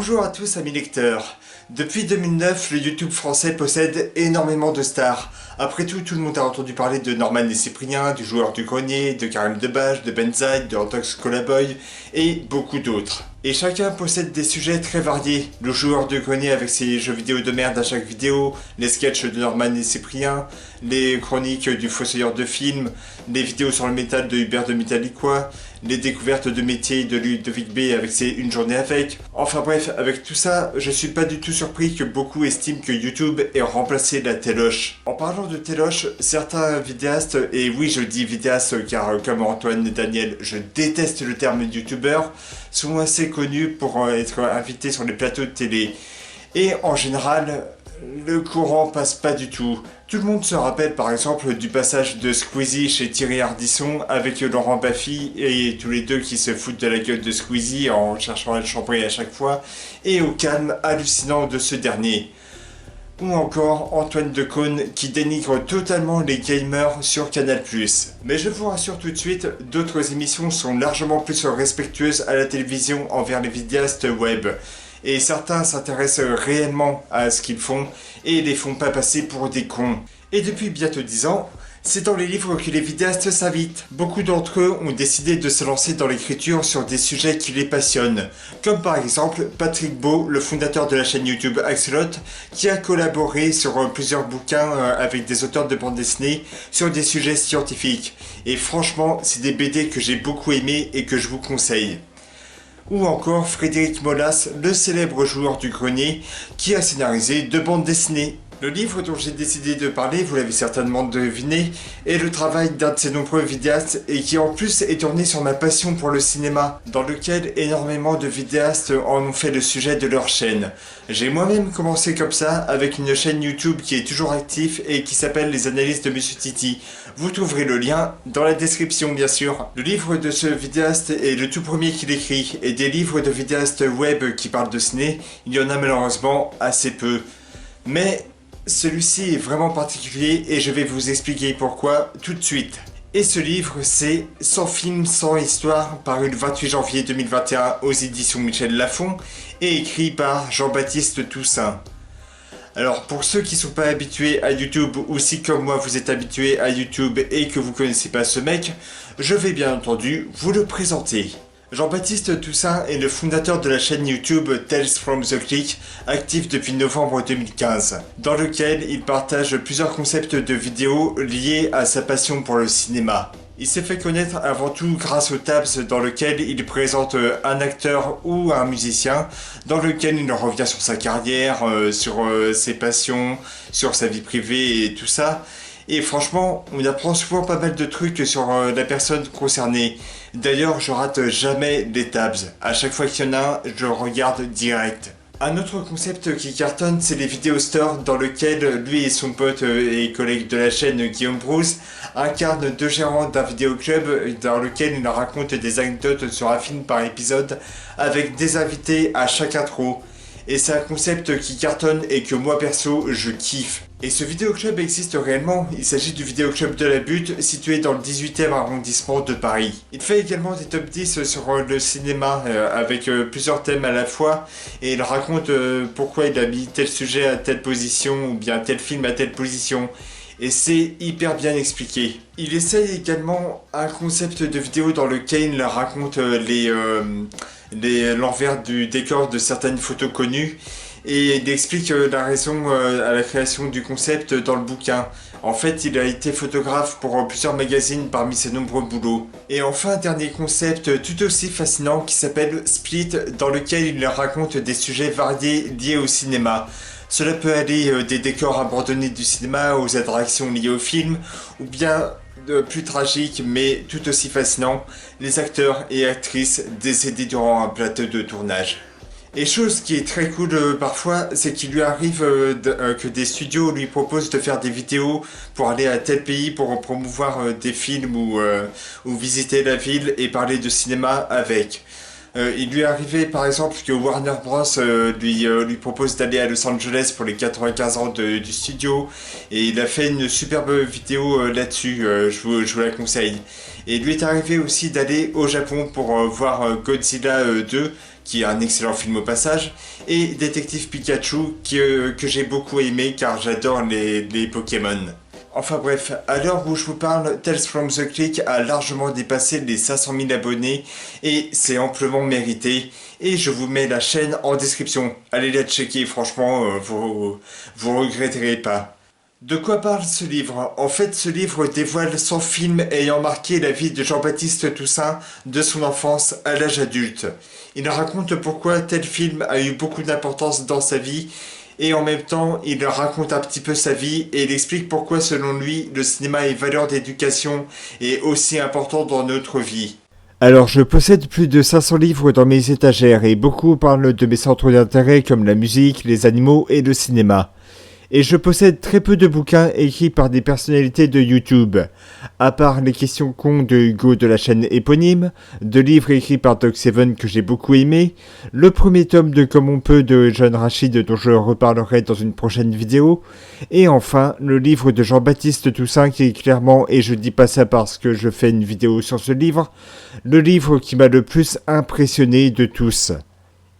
Bonjour à tous amis lecteurs. Depuis 2009, le YouTube français possède énormément de stars. Après tout le monde a entendu parler de Norman et Cyprien, du joueur du grenier, de Karim Debache, de Benzaï, de Antox Colaboy et beaucoup d'autres. Et chacun possède des sujets très variés. Le joueur du grenier avec ses jeux vidéo de merde à chaque vidéo, les sketchs de Norman et Cyprien, les chroniques du fossoyeur de films, les vidéos sur le métal de Hubert de Métallicois, les découvertes de métiers de Ludovic B avec ses Une journée avec. Enfin bref, avec tout ça, je suis pas du tout surpris que beaucoup estiment que YouTube ait remplacé la téloche. En parlant de téloche, certains vidéastes, et oui je dis vidéastes car comme Antoine et Daniel, je déteste le terme youtubeur, sont assez connus pour être invités sur les plateaux de télé. Et en général, le courant passe pas du tout. Tout le monde se rappelle par exemple du passage de Squeezie chez Thierry Ardisson avec Laurent Baffy et tous les deux qui se foutent de la gueule de Squeezie en cherchant à le chambrer à chaque fois, et au calme hallucinant de ce dernier. Ou encore Antoine Decaune qui dénigre totalement les gamers sur Canal+. Mais je vous rassure tout de suite, d'autres émissions sont largement plus respectueuses à la télévision envers les vidéastes web. Et certains s'intéressent réellement à ce qu'ils font et les font pas passer pour des cons. Et depuis bientôt 10 ans, c'est dans les livres que les vidéastes s'invitent. Beaucoup d'entre eux ont décidé de se lancer dans l'écriture sur des sujets qui les passionnent. Comme par exemple Patrick Beau, le fondateur de la chaîne YouTube Axolot, qui a collaboré sur plusieurs bouquins avec des auteurs de bande dessinée sur des sujets scientifiques. Et franchement, c'est des BD que j'ai beaucoup aimés et que je vous conseille. Ou encore Frédéric Molas, le célèbre joueur du grenier, qui a scénarisé 2 bandes dessinées. Le livre dont j'ai décidé de parler, vous l'avez certainement deviné, est le travail d'un de ces nombreux vidéastes et qui en plus est tourné sur ma passion pour le cinéma, dans lequel énormément de vidéastes en ont fait le sujet de leur chaîne. J'ai moi-même commencé comme ça avec une chaîne YouTube qui est toujours active et qui s'appelle Les Analyses de Monsieur Titi. Vous trouverez le lien dans la description bien sûr. Le livre de ce vidéaste est le tout premier qu'il écrit, et des livres de vidéastes web qui parlent de ciné, il y en a malheureusement assez peu. Mais celui-ci est vraiment particulier et je vais vous expliquer pourquoi tout de suite. Et ce livre, c'est Sans film, sans histoire, paru le 28 janvier 2021 aux éditions Michel Lafon et écrit par Jean-Baptiste Toussaint. Alors pour ceux qui ne sont pas habitués à YouTube, ou si comme moi vous êtes habitués à YouTube et que vous ne connaissez pas ce mec, je vais bien entendu vous le présenter. Jean-Baptiste Toussaint est le fondateur de la chaîne YouTube Tales from the Click, active depuis novembre 2015, dans lequel il partage plusieurs concepts de vidéos liés à sa passion pour le cinéma. Il s'est fait connaître avant tout grâce aux Tabs dans lequel il présente un acteur ou un musicien, dans lequel il revient sur sa carrière, sur ses passions, sur sa vie privée et tout ça. Et franchement, on apprend souvent pas mal de trucs sur la personne concernée. D'ailleurs, je rate jamais les tabs. À chaque fois qu'il y en a un, je regarde direct. Un autre concept qui cartonne, c'est les vidéos stores dans lequel lui et son pote et collègue de la chaîne Guillaume Brousse incarnent 2 gérants d'un vidéoclub dans lequel ils racontent des anecdotes sur un film par épisode avec des invités à chaque intro. Et c'est un concept qui cartonne et que moi perso je kiffe. Et ce vidéoclub existe réellement, il s'agit du vidéoclub de la Butte situé dans le 18e arrondissement de Paris. Il fait également des top 10 sur le cinéma avec plusieurs thèmes à la fois, et il raconte pourquoi il a mis tel sujet à telle position ou bien tel film à telle position. Et c'est hyper bien expliqué. Il essaye également un concept de vidéo dans lequel il raconte l'envers du décor de certaines photos connues, et il explique la raison à la création du concept dans le bouquin. En fait, il a été photographe pour plusieurs magazines parmi ses nombreux boulots. Et enfin, dernier concept tout aussi fascinant qui s'appelle Split, dans lequel il raconte des sujets variés liés au cinéma. Cela peut aller des décors abandonnés du cinéma aux attractions liées au film, ou bien plus tragique mais tout aussi fascinant, les acteurs et actrices décédés durant un plateau de tournage. Et chose qui est très cool parfois, c'est qu'il lui arrive que des studios lui proposent de faire des vidéos pour aller à tel pays pour promouvoir des films ou visiter la ville et parler de cinéma avec. Il lui est arrivé par exemple que Warner Bros lui propose d'aller à Los Angeles pour les 95 ans du studio, et il a fait une superbe vidéo là-dessus, je vous la conseille. Et il lui est arrivé aussi d'aller au Japon pour voir Godzilla 2, qui est un excellent film au passage, et Détective Pikachu, que j'ai beaucoup aimé car j'adore les Pokémon. Enfin bref, à l'heure où je vous parle, Tales from the Crypt a largement dépassé les 500 000 abonnés et c'est amplement mérité. Et je vous mets la chaîne en description. Allez la checker, franchement, vous regretterez pas. De quoi parle ce livre? En fait, ce livre dévoile 100 films ayant marqué la vie de Jean-Baptiste Toussaint de son enfance à l'âge adulte. Il raconte pourquoi tel film a eu beaucoup d'importance dans sa vie et en même temps, il raconte un petit peu sa vie et il explique pourquoi, selon lui, le cinéma et valeur d'éducation est aussi important dans notre vie. Alors, je possède plus de 500 livres dans mes étagères et beaucoup parlent de mes centres d'intérêt comme la musique, les animaux et le cinéma. Et je possède très peu de bouquins écrits par des personnalités de YouTube, à part les questions cons de Hugo de la chaîne éponyme, de livres écrits par Doc7 que j'ai beaucoup aimé, le premier tome de Comme on peut de John Rachid dont je reparlerai dans une prochaine vidéo, et enfin le livre de Jean-Baptiste Toussaint qui est clairement, et je dis pas ça parce que je fais une vidéo sur ce livre, le livre qui m'a le plus impressionné de tous.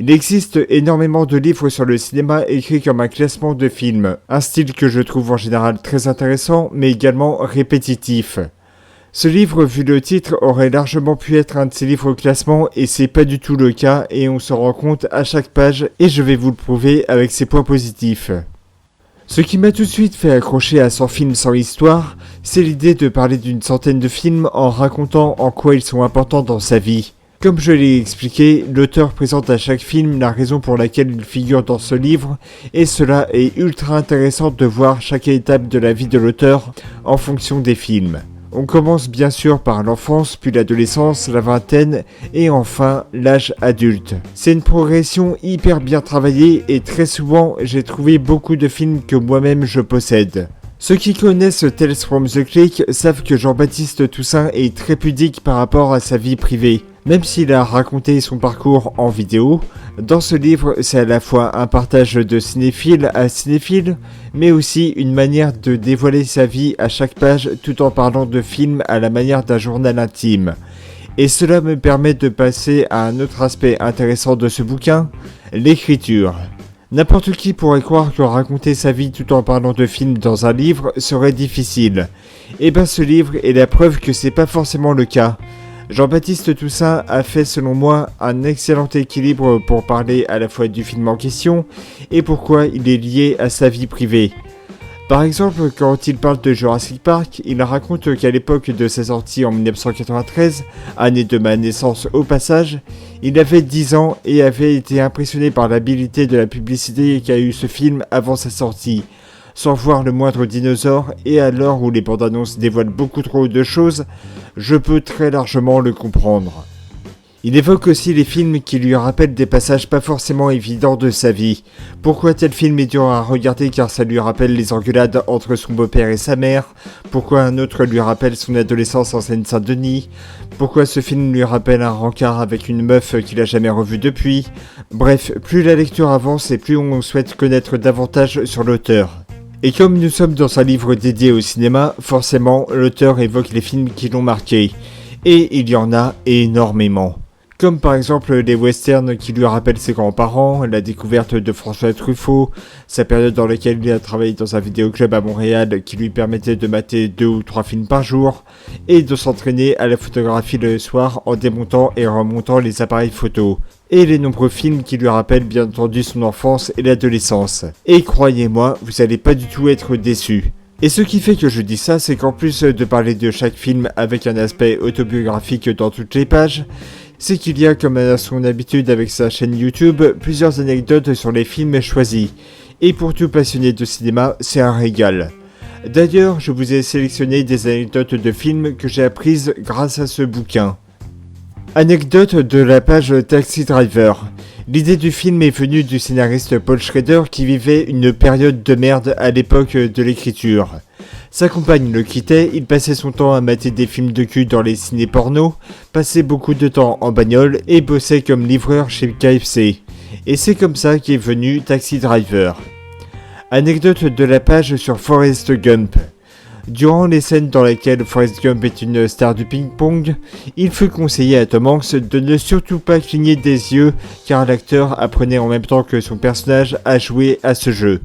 Il existe énormément de livres sur le cinéma écrits comme un classement de films, un style que je trouve en général très intéressant mais également répétitif. Ce livre, vu le titre, aurait largement pu être un de ces livres au classement et c'est pas du tout le cas et on s'en rend compte à chaque page et je vais vous le prouver avec ses points positifs. Ce qui m'a tout de suite fait accrocher à 100 films sans histoire, c'est l'idée de parler d'une centaine de films en racontant en quoi ils sont importants dans sa vie. Comme je l'ai expliqué, l'auteur présente à chaque film la raison pour laquelle il figure dans ce livre, et cela est ultra intéressant de voir chaque étape de la vie de l'auteur en fonction des films. On commence bien sûr par l'enfance, puis l'adolescence, la vingtaine, et enfin l'âge adulte. C'est une progression hyper bien travaillée, et très souvent j'ai trouvé beaucoup de films que moi-même je possède. Ceux qui connaissent Tales from the Crypt savent que Jean-Baptiste Toussaint est très pudique par rapport à sa vie privée. Même s'il a raconté son parcours en vidéo, dans ce livre c'est à la fois un partage de cinéphile à cinéphile, mais aussi une manière de dévoiler sa vie à chaque page tout en parlant de films à la manière d'un journal intime. Et cela me permet de passer à un autre aspect intéressant de ce bouquin, l'écriture. N'importe qui pourrait croire que raconter sa vie tout en parlant de films dans un livre serait difficile. Et ben ce livre est la preuve que c'est pas forcément le cas. Jean-Baptiste Toussaint a fait selon moi un excellent équilibre pour parler à la fois du film en question et pourquoi il est lié à sa vie privée. Par exemple, quand il parle de Jurassic Park, il raconte qu'à l'époque de sa sortie en 1993, année de ma naissance au passage, il avait 10 ans et avait été impressionné par l'habileté de la publicité qu'a eu ce film avant sa sortie. Sans voir le moindre dinosaure, et à l'heure où les bandes annonces dévoilent beaucoup trop de choses, je peux très largement le comprendre. Il évoque aussi les films qui lui rappellent des passages pas forcément évidents de sa vie. Pourquoi tel film est dur à regarder car ça lui rappelle les engueulades entre son beau-père et sa mère? Pourquoi un autre lui rappelle son adolescence en Seine-Saint-Denis? Pourquoi ce film lui rappelle un rencard avec une meuf qu'il a jamais revue depuis? Bref, plus la lecture avance et plus on souhaite connaître davantage sur l'auteur. Et comme nous sommes dans un livre dédié au cinéma, forcément, l'auteur évoque les films qui l'ont marqué. Et il y en a énormément. Comme par exemple les westerns qui lui rappellent ses grands-parents, la découverte de François Truffaut, sa période dans laquelle il a travaillé dans un vidéoclub à Montréal qui lui permettait de mater 2 ou 3 films par jour, et de s'entraîner à la photographie le soir en démontant et remontant les appareils photo. Et les nombreux films qui lui rappellent bien entendu son enfance et l'adolescence. Et croyez-moi, vous allez pas du tout être déçus. Et ce qui fait que je dis ça, c'est qu'en plus de parler de chaque film avec un aspect autobiographique dans toutes les pages, c'est qu'il y a, comme à son habitude avec sa chaîne YouTube, plusieurs anecdotes sur les films choisis. Et pour tout passionné de cinéma, c'est un régal. D'ailleurs, je vous ai sélectionné des anecdotes de films que j'ai apprises grâce à ce bouquin. Anecdote de la page Taxi Driver. L'idée du film est venue du scénariste Paul Schrader qui vivait une période de merde à l'époque de l'écriture. Sa compagne le quittait, il passait son temps à mater des films de cul dans les ciné-pornos, passait beaucoup de temps en bagnole et bossait comme livreur chez KFC. Et c'est comme ça qu'est venu Taxi Driver. Anecdote de la page sur Forrest Gump. Durant les scènes dans lesquelles Forrest Gump est une star du ping-pong, il fut conseillé à Tom Hanks de ne surtout pas cligner des yeux car l'acteur apprenait en même temps que son personnage à jouer à ce jeu.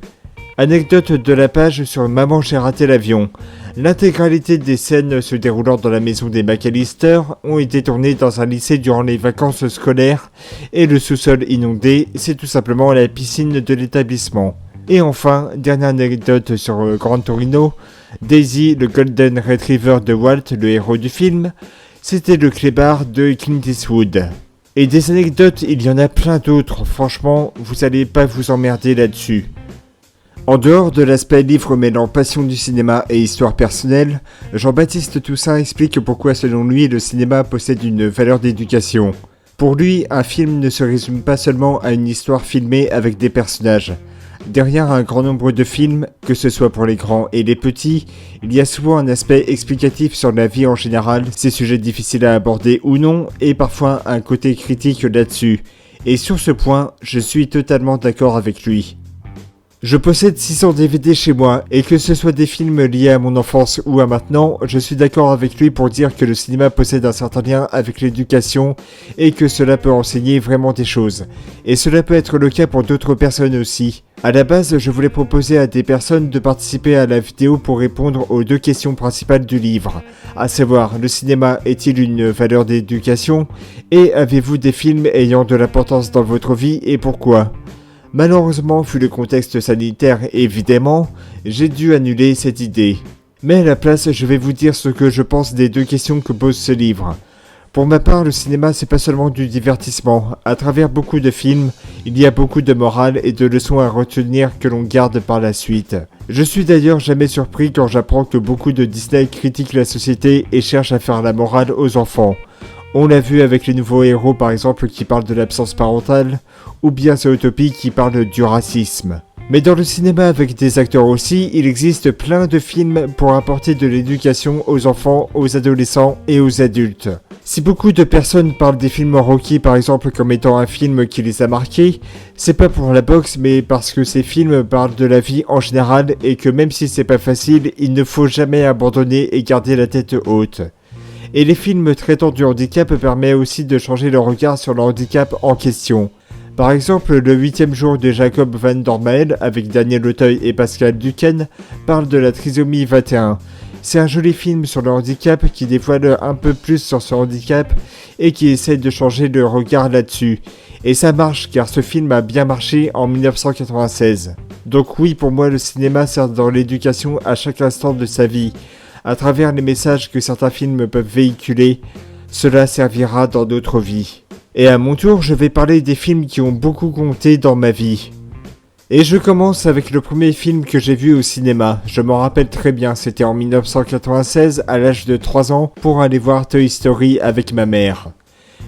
Anecdote de la page sur Maman j'ai raté l'avion. L'intégralité des scènes se déroulant dans la maison des McAllister ont été tournées dans un lycée durant les vacances scolaires et le sous-sol inondé, c'est tout simplement la piscine de l'établissement. Et enfin, dernière anecdote sur Gran Torino, Daisy, le Golden Retriever de Walt, le héros du film, c'était le clébard de Clint Eastwood. Et des anecdotes, il y en a plein d'autres, franchement, vous allez pas vous emmerder là-dessus. En dehors de l'aspect livre mêlant passion du cinéma et histoire personnelle, Jean-Baptiste Toussaint explique pourquoi selon lui le cinéma possède une valeur d'éducation. Pour lui, un film ne se résume pas seulement à une histoire filmée avec des personnages. Derrière un grand nombre de films, que ce soit pour les grands et les petits, il y a souvent un aspect explicatif sur la vie en général, ses sujets difficiles à aborder ou non, et parfois un côté critique là-dessus. Et sur ce point, je suis totalement d'accord avec lui. Je possède 600 DVD chez moi, et que ce soit des films liés à mon enfance ou à maintenant, je suis d'accord avec lui pour dire que le cinéma possède un certain lien avec l'éducation, et que cela peut enseigner vraiment des choses. Et cela peut être le cas pour d'autres personnes aussi. À la base, je voulais proposer à des personnes de participer à la vidéo pour répondre aux deux questions principales du livre, à savoir, le cinéma est-il une valeur d'éducation, et avez-vous des films ayant de l'importance dans votre vie et pourquoi ? Malheureusement, vu le contexte sanitaire évidemment, j'ai dû annuler cette idée. Mais à la place, je vais vous dire ce que je pense des deux questions que pose ce livre. Pour ma part, le cinéma c'est pas seulement du divertissement. À travers beaucoup de films, il y a beaucoup de morale et de leçons à retenir que l'on garde par la suite. Je suis d'ailleurs jamais surpris quand j'apprends que beaucoup de Disney critiquent la société et cherchent à faire la morale aux enfants. On l'a vu avec les nouveaux héros par exemple qui parlent de l'absence parentale, ou bien Zootopie qui parle du racisme. Mais dans le cinéma avec des acteurs aussi, il existe plein de films pour apporter de l'éducation aux enfants, aux adolescents et aux adultes. Si beaucoup de personnes parlent des films Rocky par exemple comme étant un film qui les a marqués, c'est pas pour la boxe mais parce que ces films parlent de la vie en général et que même si c'est pas facile, il ne faut jamais abandonner et garder la tête haute. Et les films traitant du handicap permettent aussi de changer le regard sur le handicap en question. Par exemple, le 8e jour de Jacob Van Dormael avec Daniel Auteuil et Pascal Duquesne parle de la trisomie 21. C'est un joli film sur le handicap qui dévoile un peu plus sur ce handicap et qui essaie de changer le regard là-dessus. Et ça marche car ce film a bien marché en 1996. Donc oui, pour moi le cinéma sert dans l'éducation à chaque instant de sa vie. À travers les messages que certains films peuvent véhiculer, cela servira dans d'autres vies. Et à mon tour, je vais parler des films qui ont beaucoup compté dans ma vie. Et je commence avec le premier film que j'ai vu au cinéma. Je m'en rappelle très bien, c'était en 1996, à l'âge de 3 ans, pour aller voir Toy Story avec ma mère.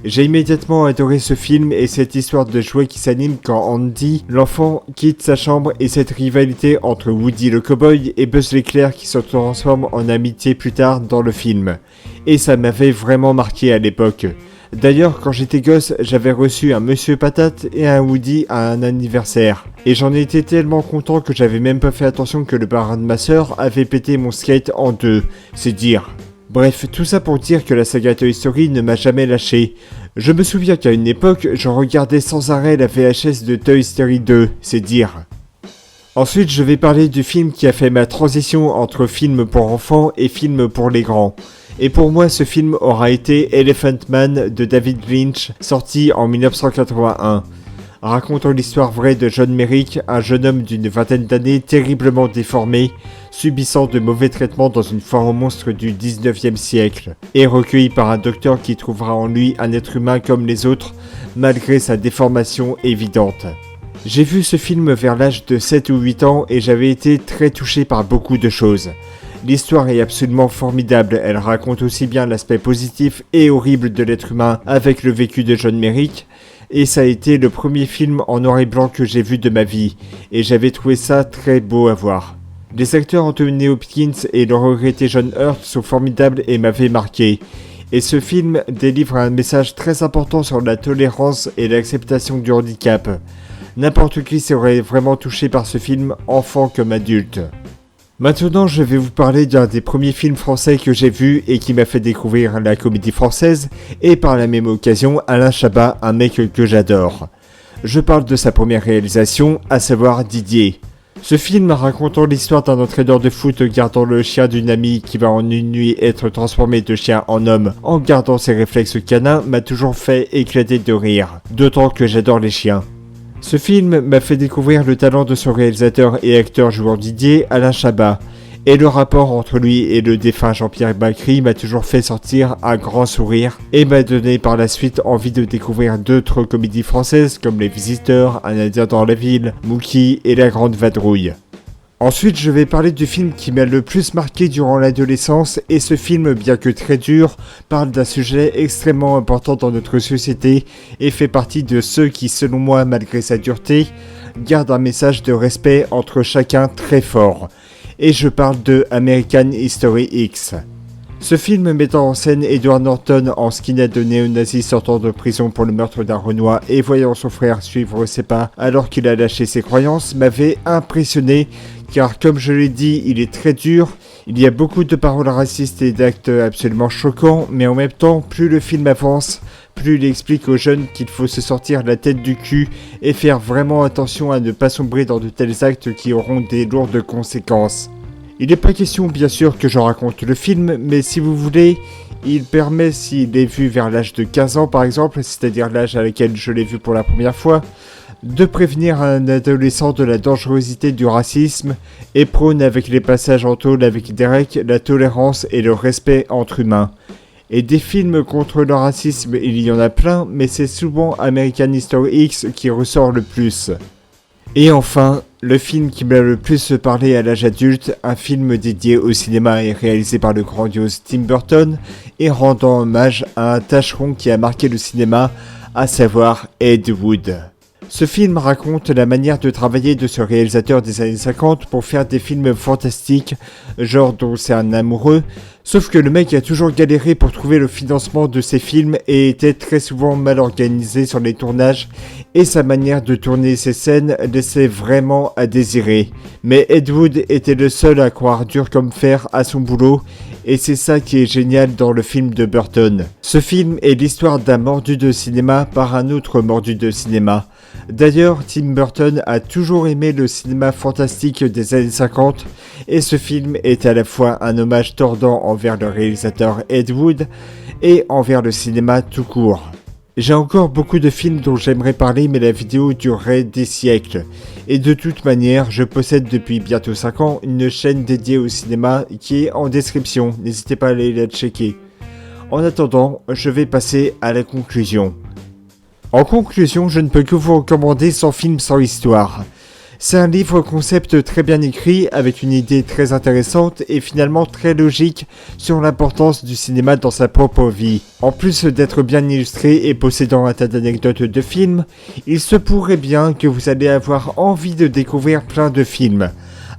J'ai immédiatement adoré ce film et cette histoire de jouet qui s'anime quand Andy, l'enfant, quitte sa chambre et cette rivalité entre Woody le cowboy et Buzz l'éclair qui se transforme en amitié plus tard dans le film. Et ça m'avait vraiment marqué à l'époque. D'ailleurs, quand j'étais gosse, j'avais reçu un Monsieur Patate et un Woody à un anniversaire. Et j'en étais tellement content que j'avais même pas fait attention que le parrain de ma sœur avait pété mon skate en deux, c'est dire. Bref, tout ça pour dire que la saga Toy Story ne m'a jamais lâché. Je me souviens qu'à une époque, je regardais sans arrêt la VHS de Toy Story 2, c'est dire. Ensuite, je vais parler du film qui a fait ma transition entre film pour enfants et film pour les grands. Et pour moi, ce film aura été Elephant Man de David Lynch, sorti en 1981. Racontant l'histoire vraie de John Merrick, un jeune homme d'une vingtaine d'années terriblement déformé, subissant de mauvais traitements dans une foire aux monstres du 19e siècle, et recueilli par un docteur qui trouvera en lui un être humain comme les autres, malgré sa déformation évidente. J'ai vu ce film vers l'âge de 7 ou 8 ans et j'avais été très touché par beaucoup de choses. L'histoire est absolument formidable, elle raconte aussi bien l'aspect positif et horrible de l'être humain avec le vécu de John Merrick, et ça a été le premier film en noir et blanc que j'ai vu de ma vie, et j'avais trouvé ça très beau à voir. Les acteurs Anthony Hopkins et le regretté John Hurt sont formidables et m'avaient marqué, et ce film délivre un message très important sur la tolérance et l'acceptation du handicap. N'importe qui serait vraiment touché par ce film, enfant comme adulte. Maintenant, je vais vous parler d'un des premiers films français que j'ai vu et qui m'a fait découvrir la comédie française et par la même occasion Alain Chabat, un mec que j'adore. Je parle de sa première réalisation, à savoir Didier. Ce film racontant l'histoire d'un entraîneur de foot gardant le chien d'une amie qui va en une nuit être transformé de chien en homme en gardant ses réflexes canins m'a toujours fait éclater de rire, d'autant que j'adore les chiens. Ce film m'a fait découvrir le talent de son réalisateur et acteur jouant Didier, Alain Chabat, et le rapport entre lui et le défunt Jean-Pierre Bacri m'a toujours fait sortir un grand sourire et m'a donné par la suite envie de découvrir d'autres comédies françaises comme Les Visiteurs, Un Indien dans la ville, Mookie et La Grande Vadrouille. Ensuite, je vais parler du film qui m'a le plus marqué durant l'adolescence et ce film, bien que très dur, parle d'un sujet extrêmement important dans notre société et fait partie de ceux qui, selon moi, malgré sa dureté, gardent un message de respect entre chacun très fort. Et je parle de American History X. Ce film mettant en scène Edward Norton en skinhead néo-nazi sortant de prison pour le meurtre d'un Renois et voyant son frère suivre ses pas alors qu'il a lâché ses croyances m'avait impressionné car comme je l'ai dit, il est très dur, il y a beaucoup de paroles racistes et d'actes absolument choquants, mais en même temps, plus le film avance, plus il explique aux jeunes qu'il faut se sortir la tête du cul et faire vraiment attention à ne pas sombrer dans de tels actes qui auront des lourdes conséquences. Il n'est pas question bien sûr que je raconte le film, mais si vous voulez, il permet, s'il est vu vers l'âge de 15 ans par exemple, c'est-à-dire l'âge à laquelle je l'ai vu pour la première fois, de prévenir un adolescent de la dangerosité du racisme et prône avec les passages en tôle avec Derek la tolérance et le respect entre humains. Et des films contre le racisme, il y en a plein, mais c'est souvent American History X qui ressort le plus. Et enfin, le film qui m'a le plus parlé à l'âge adulte, un film dédié au cinéma et réalisé par le grandiose Tim Burton et rendant hommage à un tâcheron qui a marqué le cinéma, à savoir Ed Wood. Ce film raconte la manière de travailler de ce réalisateur des années 50 pour faire des films fantastiques, genre dont c'est un amoureux, sauf que le mec a toujours galéré pour trouver le financement de ses films et était très souvent mal organisé sur les tournages, et sa manière de tourner ses scènes laissait vraiment à désirer. Mais Ed Wood était le seul à croire dur comme fer à son boulot, et c'est ça qui est génial dans le film de Burton. Ce film est l'histoire d'un mordu de cinéma par un autre mordu de cinéma. D'ailleurs, Tim Burton a toujours aimé le cinéma fantastique des années 50 et ce film est à la fois un hommage tordant envers le réalisateur Ed Wood et envers le cinéma tout court. J'ai encore beaucoup de films dont j'aimerais parler mais la vidéo durerait des siècles. Et de toute manière, je possède depuis bientôt 5 ans une chaîne dédiée au cinéma qui est en description, n'hésitez pas à aller la checker. En attendant, je vais passer à la conclusion. En conclusion, je ne peux que vous recommander Sans film, sans histoire. C'est un livre concept très bien écrit, avec une idée très intéressante et finalement très logique sur l'importance du cinéma dans sa propre vie. En plus d'être bien illustré et possédant un tas d'anecdotes de films, il se pourrait bien que vous allez avoir envie de découvrir plein de films.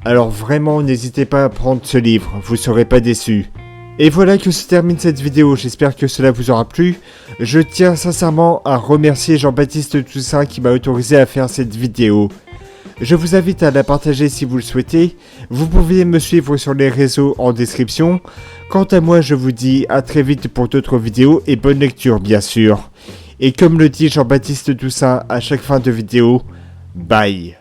Alors vraiment, n'hésitez pas à prendre ce livre, vous ne serez pas déçus. Et voilà que se termine cette vidéo, j'espère que cela vous aura plu. Je tiens sincèrement à remercier Jean-Baptiste Toussaint qui m'a autorisé à faire cette vidéo. Je vous invite à la partager si vous le souhaitez. Vous pouvez me suivre sur les réseaux en description. Quant à moi, je vous dis à très vite pour d'autres vidéos et bonne lecture bien sûr. Et comme le dit Jean-Baptiste Toussaint à chaque fin de vidéo, bye.